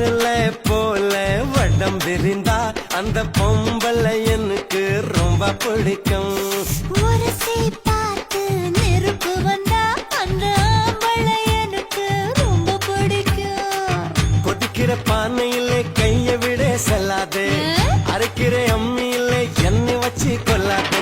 மாறல போல வடம் விரிந்தா அந்த பொம்பளை எனக்கு ரொம்ப பிடிக்கும். உரசி பார்த்து நெருப்பு வந்தா அந்த ஆம்பளை எனக்கு ரொம்ப பிடிக்கும். கொதிக்கிற பானையிலே கைய விட செல்லாதே, அரைக்கிற அம்மியிலே எண்ணெய் வச்சு கொள்ளாதே.